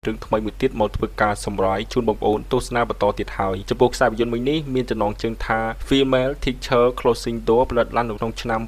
រឿងថ្មីមួយទៀតមកធ្វើការសម្រាយជូនបងប្អូនទស្សនាបន្តទៀតហើយចំពោះខ្សែភាពយន្តមួយនេះមានចំណងជើងថា Female Teacher Closing Door ផលិតឡើងនៅក្នុងឆ្នាំ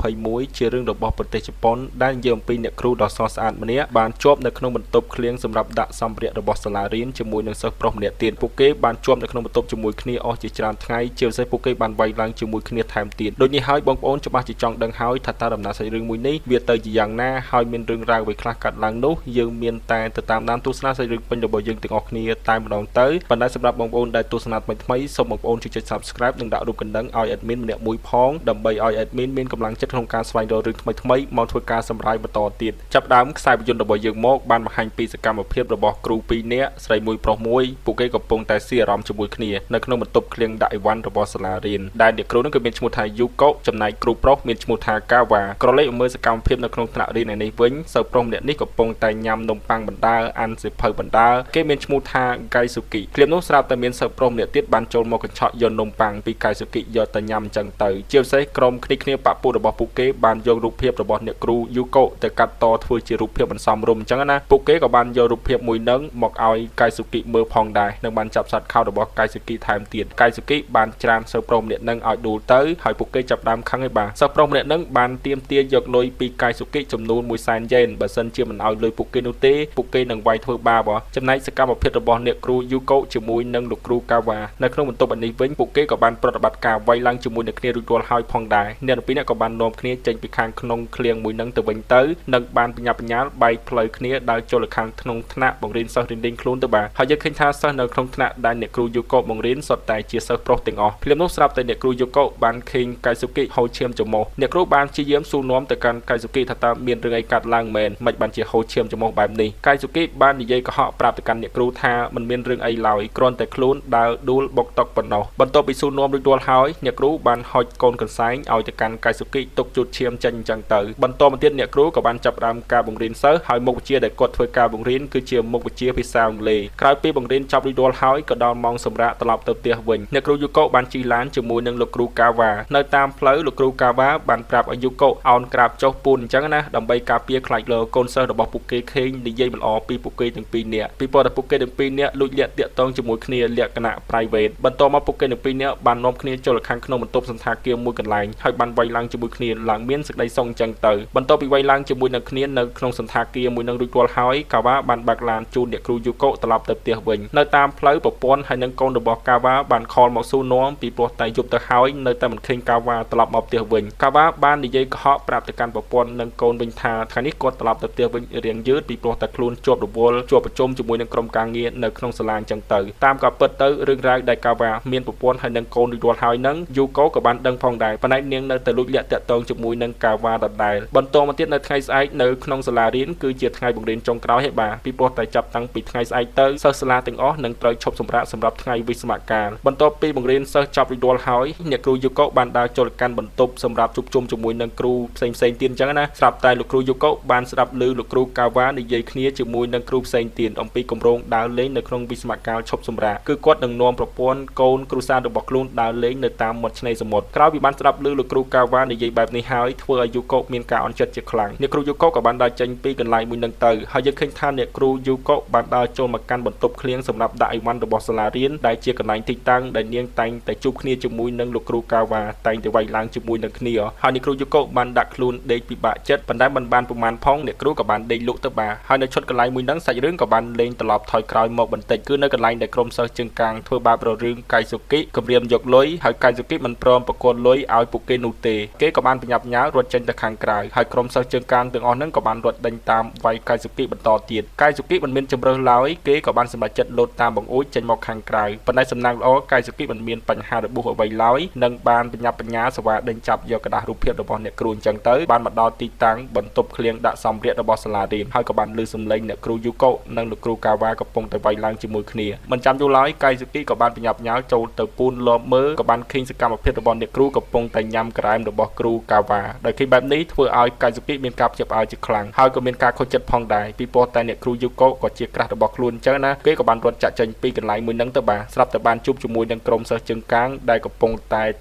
2021ជារឿងរបស់ប្រទេសជប៉ុនដែលនិយាយអំពីអ្នកគ្រូដ៏ស្រស់ស្អាតម្នាក់បានជាប់នៅក្នុងបន្ទប់ឃ្លៀងសម្រាប់ដាក់សម្ភារៈរបស់សាលារៀនជាមួយនឹងសិស្សប្រុសម្នាក់ទៀតពួកគេបានជាប់នៅក្នុងបន្ទប់ជាមួយគ្នាអស់ជាច្រើនថ្ងៃជាពិសេសពួកគេបានវាយឡើងជាមួយគ្នាថែមទៀតដូចនេះហើយបងប្អូនច្បាស់ជាចង់ដឹងហើយថាតើដំណើរសាច់រឿងមួយនេះវាទៅជាយ៉ាងណាហើយមានរឿងរ៉ាវអ្វីខ្លះកើតឡើងនោះយើងមានតែទៅតាមដានទស្សនាសាច់រឿងពេញរបស់យើងទាំងអស់គ្នាតែម្ដងទៅប៉ុន្តែសម្រាប់បងប្អូនដែលទស្សនាថ្មីៗសូមបងប្អូនជួយចុច Subscribe និងដាក់រូបកណ្ដឹងឲ្យ admin ម្នាក់មួយផងដើម្បីឲ្យ admin មានកម្លាំងចិត្តក្នុងការស្វែងរករឿងថ្មីៗមកធ្វើការសម្រាយបន្តទៀតចាប់ដើមខ្សែភាពយន្តរបស់យើងមកបានបង្ហាញពីសកម្មភាពរបស់គ្រូ2នាក់ស្រីមួយប្រុសមួយពួកគេកំពុងតែស៊ីអារម្មណ៍ជាមួយគ្នានៅក្នុងបន្ទប់ឃ្លៀងដាក់អីវ៉ាន់របស់សាលារៀនដែលអ្នកគ្រូនឹងគឺមានឈ្មោះថាយូកូចំណែកគ្រូប្រុសមានឈ្មោះថាកាវ៉ាក្រឡេកមើលសកម្មភាពនៅក្នុងថ្នាក់រៀនឯនេះវិញសិស្សប្រុសម្នាក់នេះកំពុងតែញ៉ាំនំប៉័ងបណ្ដើរអានសៀវភៅបណ្ដើរគេមានឈ្មោះថាកៃស៊ូគីឃ្លាមនោះស្រាប់តែមានសិស្សប្រុសម្នាក់ទៀតបានចូលមកកញ្ឆក់យកនំប៉័ងពីកៃស៊ូគីយកទៅញ៉ាំអញ្ចឹងទៅជាពិសេសក្រុមគ្នាបពុរបស់ពួកគេបានយករូបភាពរបស់អ្នកគ្រូយូកូទៅកាត់តធ្វើជារូបភាពបន្សំរុំអញ្ចឹងណាពួកគេក៏បានយករូបភាពមួយនឹងមកឲ្យកៃស៊ូគីមើលផងដែរនិងបានចាប់សត្វខោរបស់កៃស៊ូគីថែមទៀតកៃស៊ូគីបានច្រានសិស្សប្រុសម្នាក់នឹងឲ្យដួលទៅហើយពួកគេចាប់ដើមខឹងឯបាទសិស្សប្រុសម្នាក់នឹងបានទាមទារយកលុយពីកៃស៊ូគីចំនួន100,000 យេនបើសិនជាមិនឲ្យលុយពួកគេនោះទេពួកគេនឹងវាយធ្វើបាបចំណែកសកម្មភាពរបស់អ្នកគ្រូយូកូជាមួយនឹងលោកគ្រូកាវ៉ានៅក្នុងបន្ទប់នេះវិញពួកគេក៏បានប្រតិបត្តិការវាយឡើងជាមួយនឹងគ្នារួចរាល់ហើយផងដែរអ្នកទាំងពីរនាក់ក៏បាននាំគ្នាចេញពីខាងក្នុងឃ្លៀងមួយនឹងទៅវិញទៅនិងបានបញ្ញាបញ្ញាលបែកផ្លូវគ្នាដើរចូលទៅខាងក្នុងថ្នាក់បង្រៀនសិស្សរៀនខ្លួនទៅបាទហើយយើងឃើញថាសិស្សនៅក្នុងថ្នាក់ដែលអ្នកគ្រូយូកូបង្រៀនសុទ្ធតែជាសិស្សប្រុសទាំងអស់ភ្លាមនោះស្រាប់តែអ្នកគ្រូយូកូបានឃើញកៃស៊ូគីហូរឈាមច្រមុះអ្នកគ្រូបានព្យាយាមសួរនាំទៅកាន់កៃស៊ូគីថាតើមានរឿងអីកាត់ឡើងមែនមិនបានជាហូរឈាមច្រមុះបែបនេះកៃស៊ូគីបាននិយាយកុហកប្រាប់ទៅកាន់អ្នកគ្រូថាមិនមានរឿងអីឡើយគ្រាន់តែខ្លួនដើរដួលបុកតុកប៉ុណ្ណោះបន្ទាប់ពីសួរនាំរួចរាល់ហើយអ្នកគ្រូបានហុចកូនកន្សែងឲ្យទៅកាន់កៃស៊ូគីទុកជូតឈាមចេញអញ្ចឹងទៅបន្តមកទៀតអ្នកគ្រូក៏បានចាប់ផ្ដើមការបង្រៀនសិស្សហើយមុខវិជ្ជាដែលគាត់ធ្វើការបង្រៀនគឺជាមុខវិជ្ជាភាសាអង់គ្លេសក្រោយពីបង្រៀនចប់រួចរាល់ហើយក៏ដល់ម៉ោងសម្រាកត្រឡប់ទៅផ្ទះវិញអ្នកគ្រូយូកូបានជិះឡានជាមួយនឹងលោកគ្រូកាវ៉ានៅតាមផ្លូវលោកគ្រូកាវ៉ាបានប្រាប់ឲ្យយូកូអោនក្រាបចុះពូនអញ្ចឹងណាដើម្បីការពារខ្លាចលើកូនសិស្សរបស់ពួកគេខេងនិយាយមិនល្អពីពួកគេទាំងពីរនាក់ពីព្រោះតែពួកគេទាំងពីរនាក់លួចលាក់តាក់ទងជាមួយគ្នាលក្ខណៈ private បន្តមកពួកគេទាំងពីរនាក់បាននាំគ្នាចូលខាងក្នុងបន្ទប់សន្តាគារមួយកន្លែងហើយបានវាយឡើងជាមួយគ្នាឡើងមានសេចក្តីសុងអញ្ចឹងទៅបន្ទាប់ពីវាយឡើងជាមួយនឹងគ្នានៅក្នុងសន្តាគារមួយនឹងរួចរាល់ហើយកាវ៉ាបានបើកឡានជូនអ្នកគ្រូយូកូត្រឡប់ទៅផ្ទះវិញនៅតាមផ្លូវប្រព័ន្ធហើយនឹងកូនរបស់កាវ៉ាបានខលមកសួរនាំពីព្រោះតែយប់ទៅហើយនៅតែមិនឃើញកាវ៉ាត្រឡប់មកផ្ទះវិញកាវ៉ាបាននិយាយកុហកប្រាប់ទៅកាន់ប្រព័ន្ធនិងកូនវិញថាថ្ងៃនេះគាត់ត្រឡប់ទៅផ្ទះវិញរៀងយឺតពីព្រោះតែខ្លួនជាប់រវល់ជាប់ប្រជុំជាមួយនឹងក្រុមការងារនៅក្នុងសាលាអញ្ចឹងទៅតាមក៏ពិតទៅរឿងរ៉ាវដែលកាវ៉ាមានប្រព័ន្ធហើយនឹងកូនរួចរាល់ហើយនឹងយូកូក៏បានដឹងផងដែរប៉ុន្តែនាងនៅតែលួចលាក់តាក់ទងជាមួយនឹងកាវ៉ាដដែលបន្តមកទៀតនៅថ្ងៃស្អែកនៅក្នុងសាលារៀនគឺជាថ្ងៃបង្រៀនចុងក្រោយហើយបាទពីព្រោះតែចាប់តាំងពីថ្ងៃស្អែកទៅសិស្សសាលាទាំងអស់នឹងត្រូវឈប់សម្រាកសម្រាប់ថ្ងៃវិស្សមកាលបន្ទាប់ពីបង្រៀនសិស្សចប់រួចរាល់ហើយអ្នកគ្រូយូកូបានដើរចូលកាន់បន្ទប់សម្រាប់ជួបជុំជាមួយនឹងគ្រូផ្សេងទៀតអញ្ចឹងណាស្រាប់តែលោកគ្រូយូកូបានស្ដាប់ឮលោកគ្រូកាវ៉ានិយាយគ្នាជាមួយនឹងគ្រូផ្សេងទៀតអំពីគម្រោងដើរលេងនៅក្នុងវិស្សមកាលឈប់សម្រាកគឺគាត់នឹងនាំប្រពន្ធកូនគ្រូសាស្ត្ររបស់ខ្លួនដើរលេងនៅតាមមាត់ឆ្នេរសមុទ្រក្រោយពីបានស្ដាប់ឮលោកគ្រូកាវ៉ានិយាយបែបនេះហើយធ្វើឲ្យយូកូមានការអន់ចិត្តជាខ្លាំងអ្នកគ្រូយូកូក៏បានដើរចេញពីកន្លែងមួយនឹងទៅហើយយើងឃើញថាអ្នកគ្រូយូកូបានដើរចូលមកកាន់បន្ទប់ឃ្លៀងសម្រាប់ដាក់អីវ៉ាន់របស់សាលារៀនដែលជាកន្លែងទីតាំងដែលនាងតែងតែជួបគ្នាជាមួយនឹងលោកគ្រូកាវ៉ាតែងតែវាយឡើងជាមួយនឹងគ្នាហើយអ្នកគ្រូយូកូបានដាក់ខ្លួនដេកពិបាកចិត្តប៉ុន្តែមិនបានប្រមាណផងអ្នកគ្រូក៏បានដេកលក់ទៅបាទហើយនៅឈុតកន្លែងមួយហ្នឹងសាច់រឿងក៏បានលេងត្រឡប់ថយក្រោយមកបន្តិចគឺនៅកន្លែងដែលក្រុមសិស្សជើងកាងធ្វើបាបររឿងកៃស៊ូគីគម្រាមយកលុយហើយកៃស៊ូគីមិនព្រមប្រគល់លុយឲ្យពួកគេនោះទេគេក៏បានបញ្ញាប់ញ៉ារត់ចេញទៅខាងក្រៅហើយក្រុមសិស្សជើងកាងទាំងអស់ហ្នឹងក៏បានរត់ដេញតាមវាយកៃស៊ូគីបន្តទៀតកៃស៊ូគីមិនមានជំរើសឡើយគេក៏បានសម្រេចចិត្តលោតតាមបង្អួចចេញមកខាងក្រៅប៉ុន្តែសំណាងល្អកៃស៊ូគីមិនមានបញ្ហារបួសអ្វីឡើយនិងបានបញ្ញាប់បញ្ញាសវ៉ាដេញចាប់យកក្តាររូបភាពរបស់អ្នកគ្រូអញ្ចឹងទៅបានមកដល់ទីតាំងបន្ទប់ឃ្លៀងដាក់សម្ភារៈរបស់សាលារៀនហើយក៏បានឮសំឡេងអ្នកគ្រូយូកូនិងលោកគ្រូកាវ៉ាកំពុងតែវាយឡើងជាមួយគ្នាមិនចាំយូរឡើយកៃស៊ូគីក៏បានបញ្ញាប់ញ៉ាល់ចូលទៅពូនលបមើលក៏បានឃើញសកម្មភាពរបស់អ្នកគ្រូកំពុងតែញ៉ាំក្រែមរបស់គ្រូកាវ៉ាដោយឃើញបែបនេះធ្វើឲ្យកៃស៊ូគីមានការភ្ញាក់ផ្អើលជាខ្លាំងហើយក៏មានការខូចចិត្តផងដែរពីព្រោះតែអ្នកគ្រូយូកូក៏ជាក្រាស់របស់ខ្លួនអញ្ចឹងណាគេក៏បានរត់ចាក់ចេញពីកន្លែងមួយហ្នឹងទៅបាទស្រាប់តែបានជួបជាមួយនឹងក្រុមសិស្សជើងកាងដែលកំពុងតែ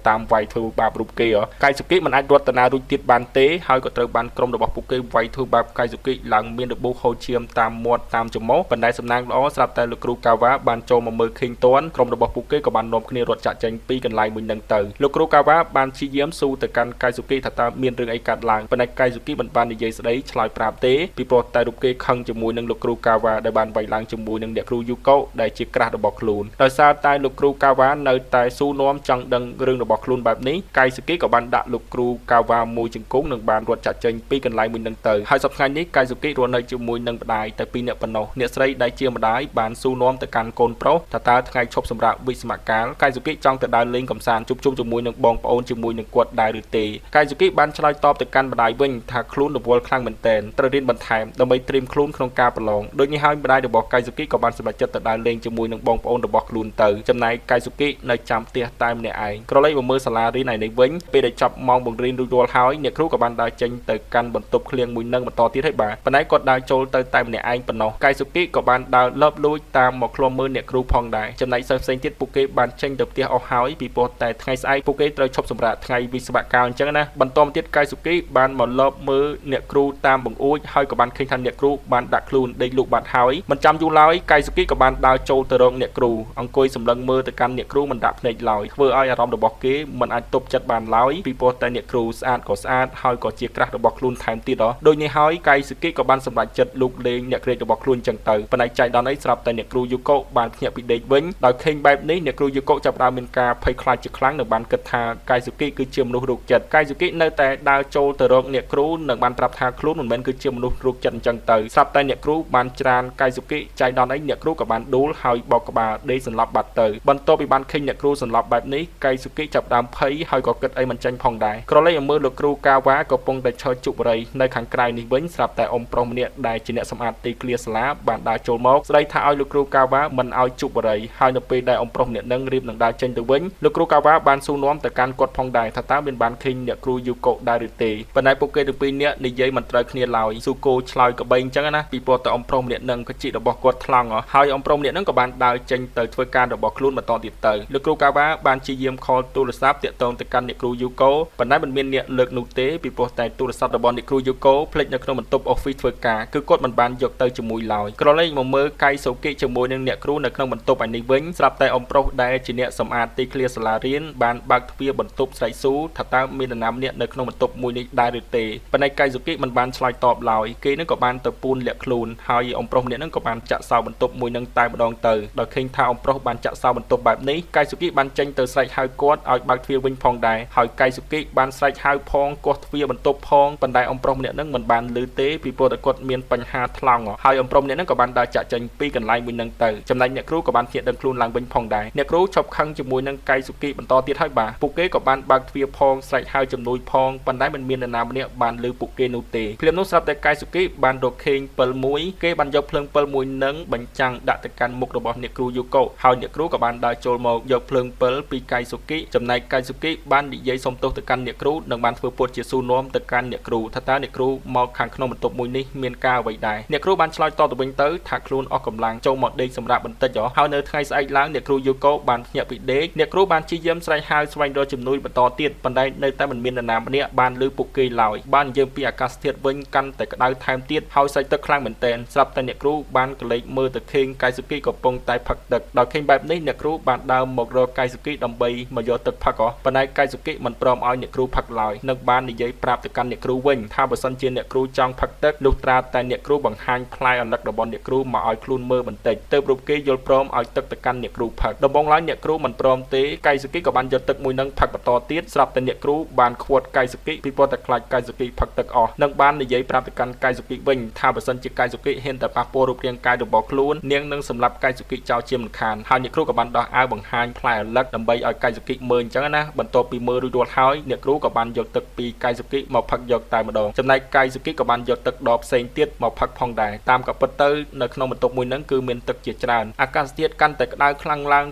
តាមវាយធ្វើបាបរូបគេកៃស៊ូគីមិនអាចរត់ទៅណារួចទៀតបានទេហើយក៏ត្រូវបានក្រុមរបស់ពួកគេវាយធ្វើបាបកៃស៊ូគីឡើងមានរបួសហូរឈាមតាមមាត់ ត់តាមចំមុះបណ្ដៃសំណាងល្អស្រាប់តែលោកគ្រូកាវ៉ាបានចូលមកមើលឃើញទាន់ក្រុមរបស់ពួកគេក៏បាននាំគ្នារត់ចាក់ចេញពីកន្លែងមួយនឹងទៅលោកគ្រូកាវ៉ាបានព្យាយាមស៊ូទៅកាន់កៃស៊ូគីថាតើមានរឿងអីកើតឡើងប៉ុន្តែកៃស៊ូគីមិនបាននិយាយស្ដីឆ្លើយប្រាប់ទេពីព្រោះតែរូបគេខឹងជាមួយនឹងលោកគ្រូកាវ៉ាដែលបានវាយឡើងជាមួយនឹងអ្នកគ្រូយូកូដែលជាក្រាស់របស់ខ្លួនដោយសារតែលោកគ្រូកាវ៉ានៅតែស៊ូនាំចង់ដឹងរឿងរបស់ខ្លួនបែបនេះកៃស៊ូគីក៏បានដាក់លោកគ្រូកាវ៉ាមួយជង្គង់និងបានរត់ចាក់ចេញពីកន្លែងមួយនឹងទៅហើយសប្តាហ៍នេះកៃស៊ូគីរស់នៅជាមួយនឹងម្ដាយតែពីរនាក់ប៉ុណ្ណោះអ្នកស្រីដែលជាម្ដាយបានស៊ូនាំទៅកាន់កូនប្រុសថាតើថ្ងៃឈប់សម្រាកវិស្សមកាលកៃស៊ូគីចង់ទៅដើរលេងកម្សាន្តជួបជុំជាមួយនឹងបងប្អូនជាមួយនឹងគាត់ដែរឬទេកៃស៊ូគីបានឆ្លើយតបទៅកាន់ម្ដាយវិញថាខ្លួនរវល់ខ្លាំងមែនទែនត្រូវរៀនបន្ថែមដើម្បីត្រៀមខ្លួនក្នុងការប្រឡងដូចនេះហើយម្ដាយរបស់កៃស៊ូគីក៏បានសម្រេចចិត្តទៅដើរលេងជាមួយនឹងបងប្អូនរបស់ខ្លួនទៅចំណែកកៃស៊ូគីនៅចាំផ្ទះតែម្នាក់ឯងក្រឡេកមកមើលសាលារៀនឯនេះវិញពេលដែលចប់ម៉ោងបង្រៀនរួចរាល់ហើយអ្នកគ្រូក៏បានដើរចេញទៅកាន់បន្ទប់ឃ្លៀងមួយនឹងបន្តទៀតហើយបាទប៉ុន្តែគាត់ដើរចូលទៅតែម្នាក់ឯងប៉ុណ្ណោះកៃស៊ូគីក៏បានដើរលបលួចតាមមកឃ្លាំមើលអ្នកគ្រូផងដែរចំណែកសិស្សផ្សេងទៀតពួកគេបានចេញទៅផ្ទះអស់ហើយពីព្រោះតែថ្ងៃស្អែកពួកគេត្រូវឈប់សម្រាកថ្ងៃវិស្សមកាលអញ្ចឹងណាបន្តមកទៀតកៃស៊ូគីបានមកលបមើលអ្នកគ្រូតាមបង្អួចហើយក៏បានឃើញថាអ្នកគ្រូបានដាក់ខ្លួនដេកលូកបាត់ហើយមិនចាំយូរឡើយកៃស៊ូគីក៏បានដើរចូលទៅរកអ្នកគ្រូអង្គុយសម្លឹងមើលទៅកាន់អ្នកគ្រូមិនដាក់ភ្នែកឡើយធ្វើឲ្យអារម្មណ៍របស់គេមិនអាចទប់ចិត្តបានឡើយពីព្រោះតែអ្នកគ្រូស្អាតក៏ស្អាតហើយក៏ជាក្រាស់របស់ខ្លួនថែមទៀតដូចនេះហើយកៃស៊ូគីក៏បានសម្រេចចិត្តលូកលេងអ្នកក្រៀករបស់ខ្លួនចឹងទៅប៉ុន្តែចៃដន្យអីស្រាប់តែអ្នកគ្រូយូកូបានភ្ញាក់ពីដេកវិញដោយឃើញបែបនេះអ្នកគ្រូយូកូចាប់ផ្ដើមមានការភ័យខ្លាចជាខ្លាំងនិងបានគិតថាកៃស៊ូគីគឺជាមនុស្សរោគចិត្តកៃស៊ូគីនៅតែដើរចូលទៅរកអ្នកគ្រូនិងបានប្រាប់ថាខ្លួនមិនមែនគឺជាមនុស្សរោគចិត្តអញ្ចឹងទៅស្រាប់តែអ្នកគ្រូបានច្រានកៃស៊ូគីចៃដន្យអីអ្នកគ្រូក៏បានដួលហើយបោកក្បាលដេកសន្លប់បាត់ទៅបន្ទាប់ពីបានឃើញអ្នកគ្រូសន្លប់បែបនេះកៃស៊ូគីចាប់ផ្ដើមភ័យហើយក៏គិតអីមិនចាញ់ផងដែរក្រឡេកមកមើលលោកគ្រូកាវ៉ាកំពុងតែឈរជប់បរិយនៅខាងក្រៅនេះវិញស្រាប់តែអ៊ំប្រុសម្នាក់ដែលជាអ្នកសម្អាតទីធ្លាសាលាបានដើរចូលមកស្ដីថាឲ្យលោកគ្រូកាវ៉ាមិនឲ្យជប់បរិយហើយនៅពេលដែលអ៊ំប្រុសម្នាក់នឹងរៀបនឹងដើរចេញទៅវិញលោកគ្រូកាវ៉ាបានស៊ូនាំទៅកាន់គាត់ផងដែរថាតើមានបានឃើញអ្នកគ្រូយូកូដែរឬទេប៉ុន្តែពួកគេទាំងពីរនាក់និយាយមិនត្រូវគ្នាឡើយស៊ូកូឆ្លើយក្បេងអញ្ចឹងណាពីព្រោះតែអ៊ំប្រុសម្នាក់នឹងក៏ជីករបស់គាត់ថ្លង់ហើយអ៊ំប្រុសម្នាក់នឹងក៏បានដើរចេញទៅធ្វើការរបស់ខ្លួនបន្តទៀតទៅលោកគ្រូកាវ៉ាបានព្យាយាមខលទូរស័ព្ទតាក់ទងទៅកាន់អ្នកគ្រូយូកូប៉ុន្តែមិនមានអ្នកលើកនោះទេពីព្រោះតែទូរស័ព្ទរបស់អ្នកគ្រូយូកូភ្លេចនៅក្នុងបន្ទប់ office ធ្វើការគឺគាត់មិនបានយកទៅជាមួយឡើយក្រឡេកមកមើលកៃស៊ូគីជាមួយនឹងអ្នកគ្រូនៅក្នុងបន្ទប់ឯនេះវិញស្រាប់តែអ៊ំប្រុសដែលជាអ្នកសម្អាតទីធ្លាសាលារៀនបានបើកទ្វារបន្ទប់ស្រែកស៊ូថាតើមាននរណាម្នាក់នៅក្នុងបន្ទប់មួយនេះដែរឬទេប៉ុន្តែកៃស៊ូគីមិនបានឆ្លើយតបឡើយគេនឹងក៏បានទៅពូនលាក់ខ្លួនហើយអ៊ំប្រុសម្នាក់នឹងក៏បានចាក់សោបន្ទប់មួយនឹងតែម្ដងទៅដោយឃើញថាអ៊ំប្រុសបានចាក់សោបន្ទប់បែបនេះកៃស៊ូគីបានចេញទៅស្រែកហៅគាត់ឲ្យបើកទ្វារវិញផងដែរហើយកៃស៊ូគីបានស្រែកហៅផងគាស់ទ្វារបន្ទប់ផងប៉ុន្តែអ៊ំប្រុសម្នាក់នឹងមិនបានឮទេពីព្រោះតែគាត់មានបញ្ហាថ្លង់ហើយអ៊ំប្រុសម្នាក់នឹងក៏បានដើរចាក់ចេញពីកន្លែងមួយនឹងទៅចំណែកអ្នកគ្រូក៏បានភ្ញាក់ដឹងខ្លួនឡើងវិញផងដែរអ្នកគ្រូឈប់ខឹងជាមួយនឹងកៃស៊ូគីបន្តទៀតហើយបាទពួកគេក៏បានបើកទ្វារផងស្រែកហៅជំនួយផងប៉ុន្តែមិនមាននរណាម្នាក់បានឮពួកគេនោះទេភ្លាមនោះស្រាប់តែកៃស៊ូគីបានរកឃើញពិលមួយគេបានយកភ្លើងពិលមួយនឹងបញ្ចាំងដាក់ទៅកាន់មុខរបស់អ្នកគ្រូយូកូហើយអ្នកគ្រូក៏បានដើរចូលមកយកភ្លើងពិលពីកៃស៊ូគីចំណែកកៃស៊ូគីបាននិយាយសុំទោសទៅកាន់អ្នកគ្រូនិងបានធ្វើពុតជាស៊ូនាំទៅកាន់អ្នកគ្រូថាតើអ្នកគ្រូមកខាងក្នុងបន្ទប់មួយនេះមានការអ្វីដែរអ្នកគ្រូបានឆ្លើយតបទៅវិញទៅថាខ្លួនអស់កម្លាំងចូលមកដេកសម្រាប់បន្តិចហើយនៅថ្ងៃស្អែកឡើងអ្នកគ្រូយូកូបានភ្ញាក់ពីដេកអ្នកគ្រូបានព្យាយាមស្រែកហៅស្វែងរកជំនួយបន្តទៀតប៉ុន្តែនៅតែមិនមាននរណាម្នាក់បានឮពួកគេឡើយបាននិយាយពីអាកាសធាតុវិញកាន់តែក្តៅថែមទៀតហើយសាច់ទឹកខ្លាំងមែនទែនស្រាប់តែអ្នកគ្រូបានកលេចមើលទៅឃើញកៃស៊ូគីកំពុងតែផឹកទឹកដោយឃើញបែបនេះអ្នកគ្រូបានដើរមករកកៃស៊ូគីដើម្បីមកយកទឹកផឹកប៉ុន្តែកៃស៊ូគីមិនព្រមឲ្យអ្នកគ្រូផឹកឡើយនិងបាននិយាយប្រាប់ទៅកាន់អ្នកគ្រូវិញថាបើសិនជាអ្នកគ្រូចង់ផឹកទឹកលុះត្រាតែអ្នកគ្រូបង្ហាញផ្លែអន្លឹករបស់អ្នកគ្រូមកឲ្យខ្លួនមើលបន្តិចទើបរូបគេយល់ព្រមឲ្យទឹកទៅកាន់អ្នកគ្រូផឹកដំបូងឡើយអ្នកគ្រូមិនព្រមទេកៃស៊ូគីក៏បានយកទឹកមួយនឹងផឹកបន្តទៀតស្រាប់តែអ្នកគ្រូបានខ្វាត់កៃស៊ូគីពីព្រោះតែខ្លាចកៃស៊ូគីផឹកទឹកអស់និងបាននិយាយប្រាប់ទៅកាន់កៃស៊ូគីវិញថាបើសិនជាកៃស៊ូគីហ៊ានតែប៉ះពាល់រូបរាងកាយរបស់ខ្លួននាងនឹងសម្លាប់កៃស៊ូគីចោលជាមិនខានហើយអ្នកគ្រូក៏បានដោះអាវបង្ហាញផ្លែអន្លឹកដើម្បីឲ្យកៃស៊ូគីមើលអញ្ចឹងណាបន្ទាប់ពីមើលរួចរាល់ហើយអ្នកគ្រូក៏បានយកទឹកពីកៃស៊ូគីមកផឹកយកតែម្ដងចំណែកកៃស៊ូគីក៏បានយកទឹកដបផ្សេងទៀតមកផឹកផងដែរតាមក៏ពិតទៅនៅក្នុងបន្ទប់មួយហ្នឹងគឺមានទឹកជាច្រើនអាកាសធាតុកាន់តែក្តៅខ្លាំងឡើង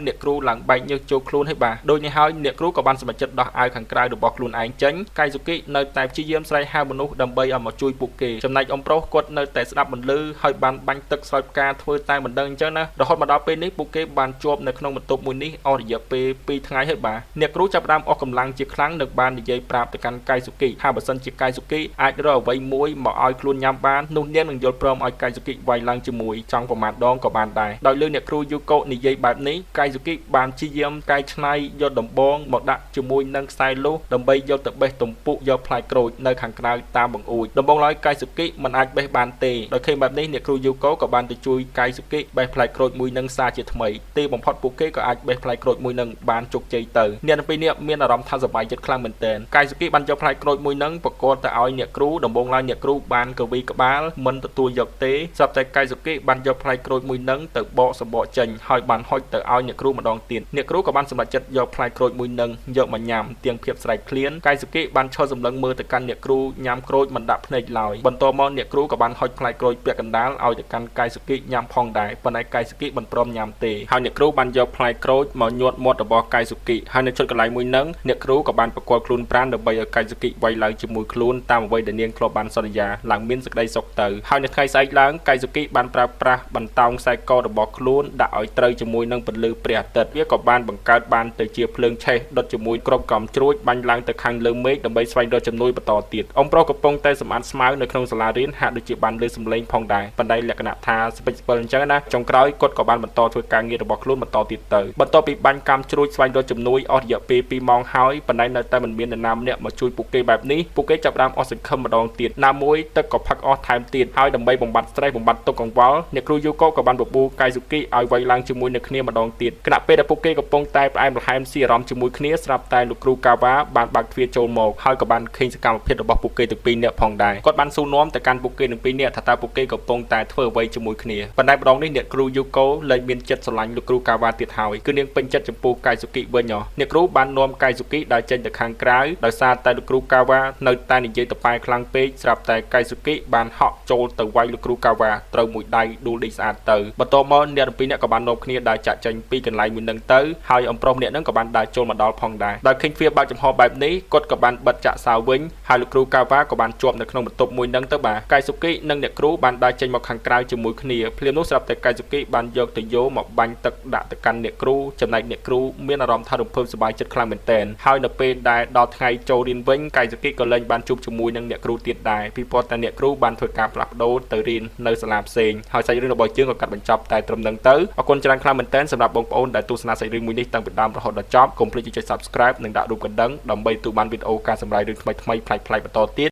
អ្នកគ្រូឡើងបែកញើសចូលខ្លួនហើយបាទដូចនេះហើយអ្នកគ្រូក៏បានសម្រេចចិត្តដោះអាវខាងក្រៅរបស់ខ្លួនឯងចេញកៃស៊ូគីនៅតែព្យាយាមស្រែកហៅមនុស្សដើម្បីឲ្យមកជួយពួកគេចំណែកអ៊ំប្រុសគាត់នៅតែស្ដាប់មិនឮហើយបានបាញ់ទឹកស្រោចផ្កាធ្វើតែមិនដឹងអញ្ចឹងណារហូតមកដល់ពេលនេះពួកគេបានជាប់នៅក្នុងបន្ទប់មួយនេះអស់រយៈពេល2ថ្ងៃហើយបាទអ្នកគ្រូចាប់ផ្ដើមអស់កម្លាំងជាខ្លាំងនិងបាននិយាយប្រាប់ទៅកាន់កៃស៊ូគីថាបើសិនជាកៃស៊ូគីអាចរកអ្វីមួយមកឲ្យខ្លួនញ៉ាំបាននោះនាងនឹងយល់ ព្រមឲ្យកៃស៊ូគីវាយឡើងជាមួយចង់ប្រមាថដងក៏បានដែរដោយលើអ្នកគ្រូយូកូនិយាយបែបនេះកៃស៊ូគីបានព្យាយាមកែច្នៃយកដំបងមកដាក់ជាមួយនឹងខ្សែលូសដើម្បីយកទៅបេះទំពុកយកផ្លែក្រូចនៅខាងក្រៅតាមបង្អួចដំបងឡើយកៃស៊ូគីមិនអាចបេះបានទេដោយឃើញបែបនេះអ្នកគ្រូយូកូក៏បានទៅជួយកៃស៊ូគីបេះផ្លែក្រូចមួយនឹងសារជាថ្មីទីបំផុតពួកគេក៏អាចបេះផ្លែក្រូចមួយនឹងបានជោគជ័យទៅអ្នកទាំងពីរនាក់មានអារម្មណ៍ថាសប្បាយចិត្តខ្លាំងមែនទែនកៃស៊ូគីបានយកផ្លែក្រូចមួយនឹងប្រកបទៅឲ្យអ្នកគ្រូដំបងឡើយអ្នកគ្រូបានកវីក្បាលមិនទទួលយកទេស្រាប់តែកៃស៊ូគីបានយកផ្លែក្រូចមួយនឹងទៅបកសម្បកចេញហើយបានហុចទៅឲ្យអ្នកគ្រូម្ដងទៀតអ្នកគ្រូក៏បានសម្រេចចិត្តយកផ្លែក្រូចមួយនឹងយកមកញ៉ាំទាំងភាពស្រែកឃ្លានកៃស៊ូគីបានឈរសម្លឹងមើលទៅកាន់អ្នកគ្រូញ៉ាំក្រូចមិនដាក់ភ្នែកឡើយបន្ទាប់មកអ្នកគ្រូក៏បានហុចផ្លែក្រូចពាក់កណ្ដាលឲ្យទៅកាន់កៃស៊ូគីញ៉ាំផងដែរប៉ុន្តែកៃស៊ូគីមិនព្រមញ៉ាំទេហើយអ្នកគ្រូបានយកផ្លែក្រូចមកញាត់មាត់របស់កៃស៊ូគីហើយនៅជិតកន្លែងមួយនឹងអ្នកគ្រូក៏បានប្រកល់ខ្លួនប្រាណដើម្បីឲ្យកៃស៊ូគីវាយឡើងជាមួយខ្លួនតាមអ្វីដែលនាងធ្លាប់បានសន្យាឡើងមានសេចក្តីសុខទៅហើយនៅថ្ងៃស្អែកឡើងកៃស៊ូគីបានប្រើប្រាស់បន្តោងខ្សែករបស់ខ្លួនដាក់ឲ្យត្រូវជាមួយនឹងពន្លឺព្រះអាទិត្យវាក៏បានបង្កើតបានទៅជាភ្លើងឆេះដុតជាមួយគ្រាប់កំជ្រួចបាញ់ឡើងទៅខាងលើមេឃដើម្បីស្វែងរកជំនួយបន្តទៀតអ៊ំប្រុសកំពុងតែសម្អាតស្មៅនៅក្នុងសាលារៀនហាក់ដូចជាបានលើសំឡេងផងដែរប៉ុន្តែលក្ខណៈថាស្ពេចស្ពិលអញ្ចឹងណាចុងក្រោយគាត់ក៏បានបន្តធ្វើការងាររបស់ខ្លួនបន្តទៀតទៅបន្ទាប់ពីបាញ់កាំជ្រួចស្វែងរកជំនួយអស់រយៈពេល2ម៉ោងហើយប៉ុន្តែនៅតែមិនមាននរណាម្នាក់មកជួយពួកគេបែបនេះពួកគេចាប់ផ្ដើមអស់សង្ឃឹមម្ដងទៀតណាមួយទឹកក៏ផឹកអស់ថែមទៀតហើយដើម្បីបំបត្តិស្ត្រេសបំបត្តិទុក្ខកង្វល់អ្នកគ្រូយូកូក៏បានបបួលកៃស៊ូគីឲ្យវាយឡើងជាមួយនឹងគ្នាម្ដងទៀតខណៈពេលដែលពួកគេកំពុងតែផ្អែមល្ហែមស៊ីអារម្មណ៍ជាមួយគ្នាស្រាប់តែលោកគ្រូកាវ៉ាបានបើកទ្វារចូលមកហើយក៏បានឃើញសកម្មភាពរបស់ពួកគេទាំងពីរនាក់ផងដែរគាត់បានសួរនាំទៅកាន់ពួកគេទាំងពីរនាក់ថាតើពួកគេកំពុងតែធ្វើអ្វីជាមួយគ្នាប៉ុន្តែម្ដងនេះអ្នកគ្រូយូកូលែងមានចិត្តស្រឡាញ់លោកគ្រូកាវ៉ាទៀតហើយគឺនាងពេញចិត្តចំពោះកៃស៊ូគីវិញអ្នកគ្រូបាននាំកៃស៊ូគីដើរចេញទៅខាងក្រៅដោយសារតែលោកគ្រូកាវ៉ានៅតែនិយាយតប៉ែខ្លាំងពេកស្រាប់តែកៃស៊ូគីបានហក់ចូលទៅវាយលោកគ្រូកាវ៉ាត្រូវមួយដៃដួលដេកស្អាតទៅបន្ទាប់មកអ្នកទាំងពីរនាក់ក៏បាននាំគ្នាដើរចាក់ចេញពីកន្លែងមួយនឹងទៅហើយអំប្រុសម្នាក់នឹងក៏បានដើរចូលមកដល់ផងដែរដោយឃើញទ្វារបើកចំហបែបនេះគាត់ក៏បានបិទចាក់សៅវិញហើយលោកគ្រូកាវ៉ាក៏បានជាប់នៅក្នុងបន្ទប់មួយនឹងទៅបាទកៃស៊ូគីនិងអ្នកគ្រូបានដើរចេញមកខាងក្រៅជាមួយគ្នាភ្លាមនោះស្រាប់តែកៃស៊ូគីបានយកទៅយោមកបាញ់ទឹកដាក់ទៅកាន់អ្នកគ្រូចំណែកអ្នកគ្រូមានអារម្មណ៍ថារំភើបសប្បាយចិត្តខ្លាំងមែនទែនហើយនៅពេលដែលដល់ថ្ងៃចូលរៀនវិញកៃស៊ូគីក៏លែងបានជួបជាមួយនឹងអ្នកគ្រូទៀតដែរពីព្រោះតែអ្នកគ្រូបានធ្វើការផ្លាស់ប្ដូរទៅរៀននៅសាលាផ្សេងហើយសាច់រឿងរបស់យើងក៏កាត់បញ្ចប់តែត្រឹមនឹងទៅអរគុណច្រើនខ្លាំងមែនទែនសម្រាប់បងប្អូនដែលទស្សនាសាច់រឿងមួយនេះតាំងពីដើមរហូតដល់ចប់កុំភ្លេចចុច Subscribe និងដាក់រូបកណ្ដឹងដើម្បីទទួលបានវីដេអូការសម្រាយរឿងថ្មីៗប្លែកៗបន្តទៀត